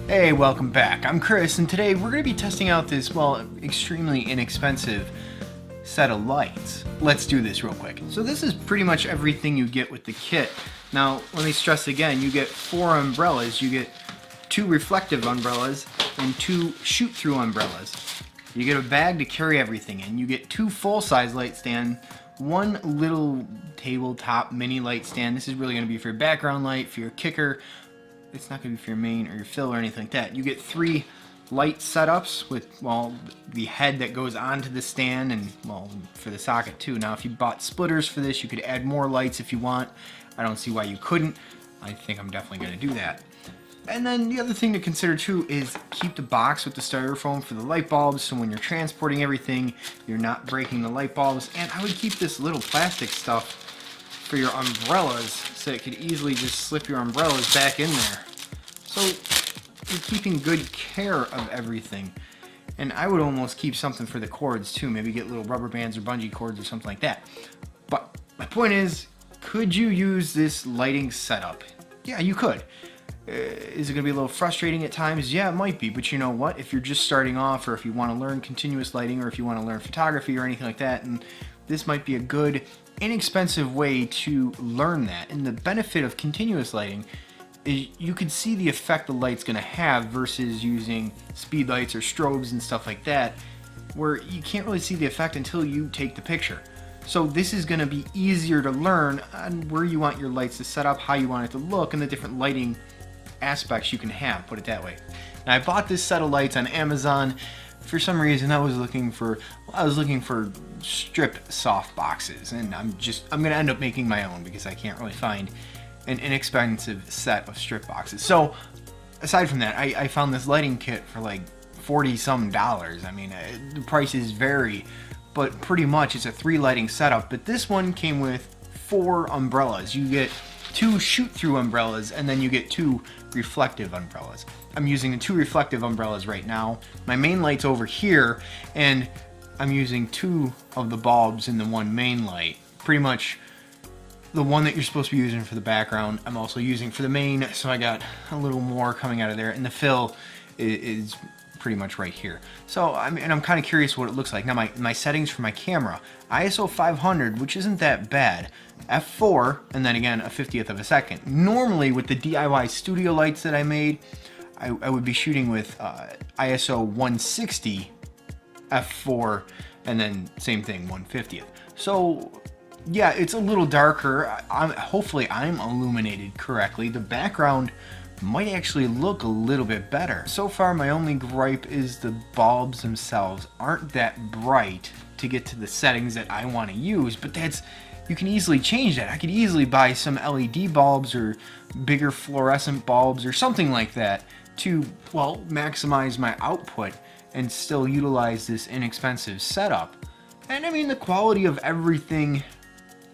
Hey, welcome back. I'm Chris, and today we're going to be testing out this, well, extremely inexpensive set of lights. Let's do this real quick. So this is pretty much everything you get with the kit. Now, let me stress again, you get 4 umbrellas. You get 2 reflective umbrellas and 2 shoot-through umbrellas. You get a bag to carry everything in. You get 2 full-size light stand, 1 little tabletop mini light stand. This is really going to be for your background light, for your kicker. It's not going to be for your main or your fill or anything like that. You get 3 light setups with, well, the head that goes onto the stand and, well, for the socket too. Now, if you bought splitters for this, you could add more lights if you want. I don't see why you couldn't. I think I'm definitely going to do that. And then the other thing to consider too is keep the box with the styrofoam for the light bulbs, so when you're transporting everything, you're not breaking the light bulbs. And I would keep this little plastic stuff for your umbrellas, so it could easily just slip your umbrellas back in there. So you're keeping good care of everything. And I would almost keep something for the cords too, maybe get little rubber bands or bungee cords or something like that. But my point is, could you use this lighting setup? Yeah, you could. Is it going to be a little frustrating at times? Yeah, it might be, but you know what? If you're just starting off, or if you want to learn continuous lighting, or if you want to learn photography or anything like that, and this might be a good, inexpensive way to learn that. And the benefit of continuous lighting is you can see the effect the light's going to have versus using speed lights or strobes and stuff like that, where you can't really see the effect until you take the picture. So this is going to be easier to learn on where you want your lights to set up, how you want it to look, and the different lighting aspects you can have, put it that way. Now, I bought this set of lights on Amazon. For some reason I was looking for stripped soft boxes, and I'm gonna end up making my own because I can't really find an inexpensive set of strip boxes. So aside from that, I found this lighting kit for like $40-some. I mean, the prices vary, but pretty much it's a 3 lighting setup. But this one came with 4 umbrellas. You get 2 shoot-through umbrellas, and then you get 2 reflective umbrellas. I'm using the 2 reflective umbrellas right now. My main light's over here, and I'm using 2 of the bulbs in the 1 main light. Pretty much the one that you're supposed to be using for the background, I'm also using for the main, so I got a little more coming out of there, and the fill is pretty much right here. So I'm kind of curious what it looks like. Now my settings for my camera, ISO 500, which isn't that bad, f4, and then again a 50th of a second. Normally with the DIY studio lights that I made, I would be shooting with ISO 160, f4, and then same thing, 150th. So yeah, it's a little darker. Hopefully I'm illuminated correctly. The background might actually look a little bit better. So far my only gripe is the bulbs themselves aren't that bright to get to the settings that I want to use, but you can easily change that. I could easily buy some LED bulbs or bigger fluorescent bulbs or something like that to, well, maximize my output and still utilize this inexpensive setup. And I mean, the quality of everything,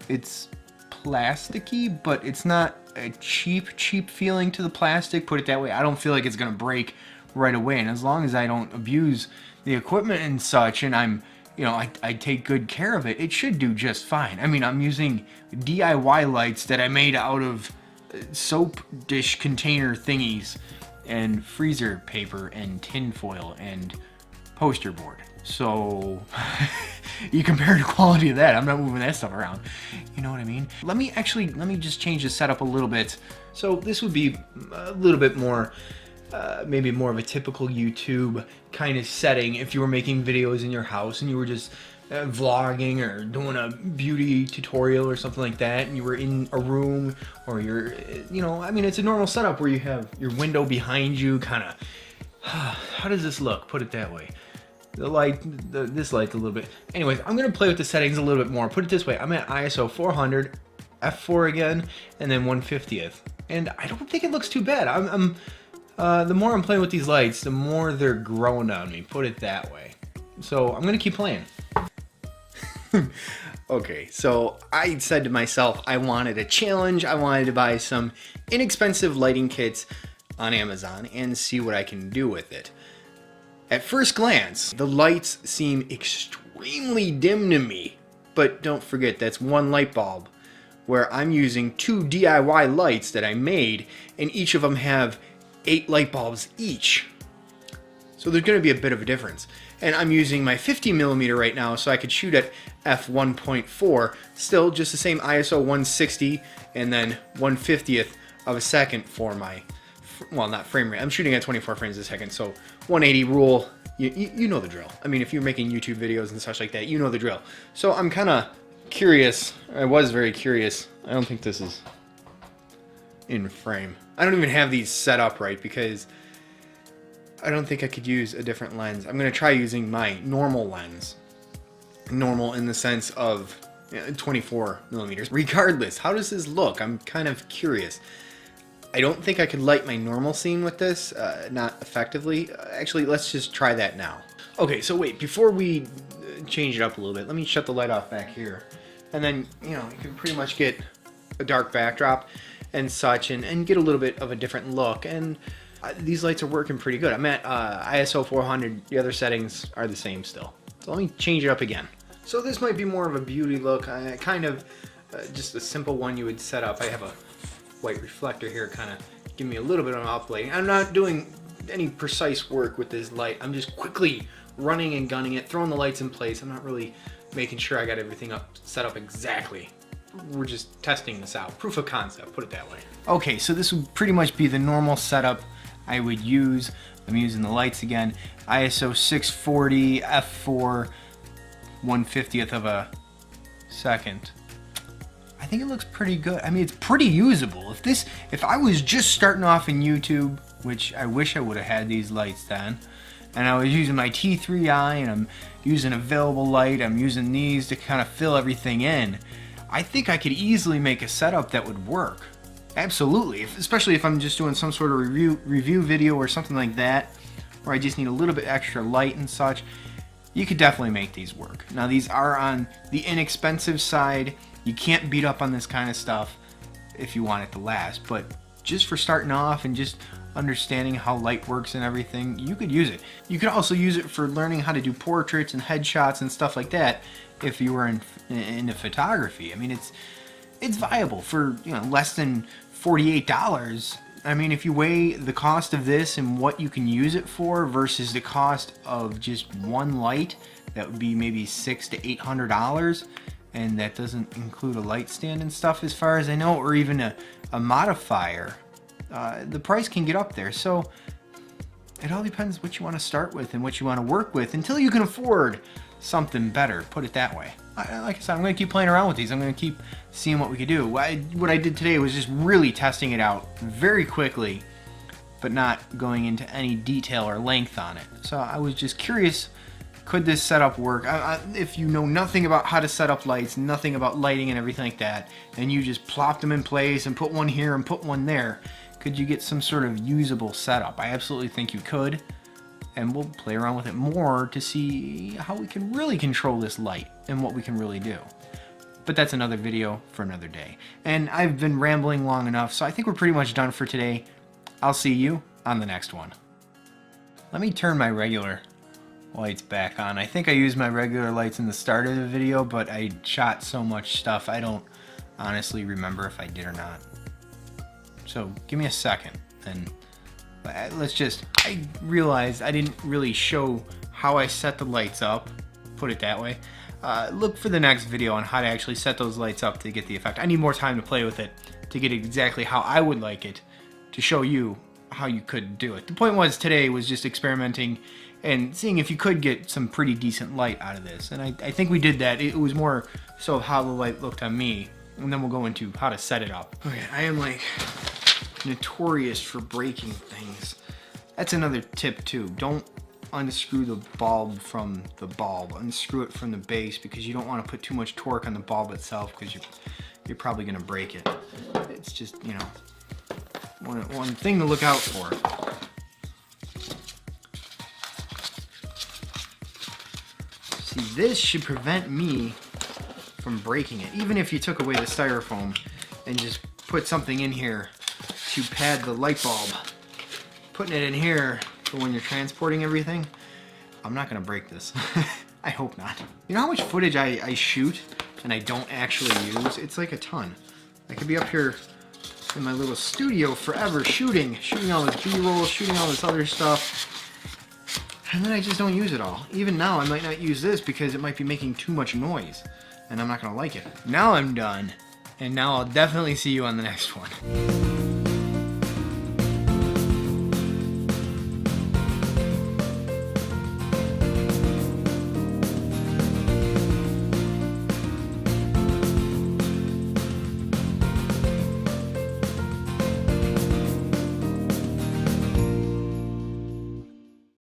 it's plasticky, but it's not a cheap feeling to the plastic, put it that way. I don't feel like it's gonna break right away, and as long as I don't abuse the equipment and such, and I take good care of it, it should do just fine. I mean, I'm using DIY lights that I made out of soap dish container thingies and freezer paper and tin foil and poster board. So you compare the quality of that, I'm not moving that stuff around. You know what I mean? Let me just change the setup a little bit. So this would be a little bit more, maybe more of a typical YouTube kind of setting if you were making videos in your house and you were just vlogging or doing a beauty tutorial or something like that, and you were in a room, or I mean, it's a normal setup where you have your window behind you, kind of. How does this look? Put it that way. The light, this light's a little bit. Anyways, I'm gonna play with the settings a little bit more. Put it this way: I'm at ISO 400, f4 again, and then 150th, and I don't think it looks too bad. The more I'm playing with these lights, the more they're growing on me. Put it that way. So I'm gonna keep playing. Okay, so I said to myself, I wanted a challenge. I wanted to buy some inexpensive lighting kits on Amazon and see what I can do with it. At first glance, the lights seem extremely dim to me, but don't forget that's 1 light bulb, where I'm using 2 DIY lights that I made, and each of them have 8 light bulbs each. So there's going to be a bit of a difference. And I'm using my 50mm right now, so I could shoot at f1.4. Still just the same ISO 160 and then 1/50th of a second for my, well, not frame rate. I'm shooting at 24 frames a second, so 180 rule. You know the drill. I mean, if you're making YouTube videos and such like that, you know the drill. So I'm kind of curious. I was very curious. I don't think this is in frame. I don't even have these set up right because I don't think I could use a different lens. I'm going to try using my normal lens. Normal in the sense of 24mm. Regardless, how does this look? I'm kind of curious. I don't think I could light my normal scene with this, not effectively. Actually, let's just try that now. Okay, so wait, before we change it up a little bit, let me shut the light off back here. And then, you can pretty much get a dark backdrop and such, and get a little bit of a different look. And these lights are working pretty good. I'm at ISO 400. The other settings are the same still. So let me change it up again. So this might be more of a beauty look, kind of just a simple one you would set up. I have a white reflector here, kind of give me a little bit of uplighting. I'm not doing any precise work with this light. I'm just quickly running and gunning it, throwing the lights in place. I'm not really making sure I got everything set up exactly. We're just testing this out. Proof of concept, put it that way. Okay, so this would pretty much be the normal setup I would use. I'm using the lights again. ISO 640, f4, 1/50th of a second. I think it looks pretty good. I mean, it's pretty usable. If I was just starting off in YouTube, which I wish I would have had these lights then, and I was using my T3i and I'm using available light, I'm using these to kind of fill everything in, I think I could easily make a setup that would work. Absolutely, especially if I'm just doing some sort of review video or something like that, where I just need a little bit extra light and such. You could definitely make these work. Now these are on the inexpensive side. You can't beat up on this kind of stuff if you want it to last, but just for starting off and just understanding how light works and everything, you could use it. You could also use it for learning how to do portraits and headshots and stuff like that if you were into photography. I mean, it's viable for less than $48. I mean, if you weigh the cost of this and what you can use it for versus the cost of just one light, that would be maybe $600 to $800, and that doesn't include a light stand and stuff as far as I know, or even a modifier. The price can get up there, so it all depends what you want to start with and what you want to work with until you can afford something better, put it that way. Like I said, I'm going to keep playing around with these. I'm going to keep seeing what we could do. What I did today was just really testing it out very quickly, but not going into any detail or length on it. So I was just curious, could this setup work? If you know nothing about how to set up lights, nothing about lighting and everything like that, and you just plopped them in place and put one here and put one there, could you get some sort of usable setup? I absolutely think you could. And we'll play around with it more to see how we can really control this light and what we can really do. But that's another video for another day. And I've been rambling long enough, so I think we're pretty much done for today. I'll see you on the next one. Let me turn my regular lights back on. I think I used my regular lights in the start of the video, but I shot so much stuff, I don't honestly remember if I did or not. So give me a second and I realized I didn't really show how I set the lights up, put it that way. Look for the next video on how to actually set those lights up to get the effect. I need more time to play with it to get exactly how I would like it to show you how you could do it. The point today was just experimenting and seeing if you could get some pretty decent light out of this. And I think we did that. It was more so how the light looked on me, and then we'll go into how to set it up. Okay, I am like notorious for breaking things. That's another tip too. Don't unscrew the bulb from the bulb. Unscrew it from the base because you don't want to put too much torque on the bulb itself because you're probably going to break it. It's just, one thing to look out for. See, this should prevent me from breaking it. Even if you took away the styrofoam and just put something in here to pad the light bulb, putting it in here for when you're transporting everything, I'm not gonna break this. I hope not. You know how much footage I shoot and I don't actually use? It's like a ton. I could be up here in my little studio forever shooting all this B-roll, shooting all this other stuff. And then I just don't use it all. Even now, I might not use this because it might be making too much noise, and I'm not gonna like it. Now I'm done, and now I'll definitely see you on the next one.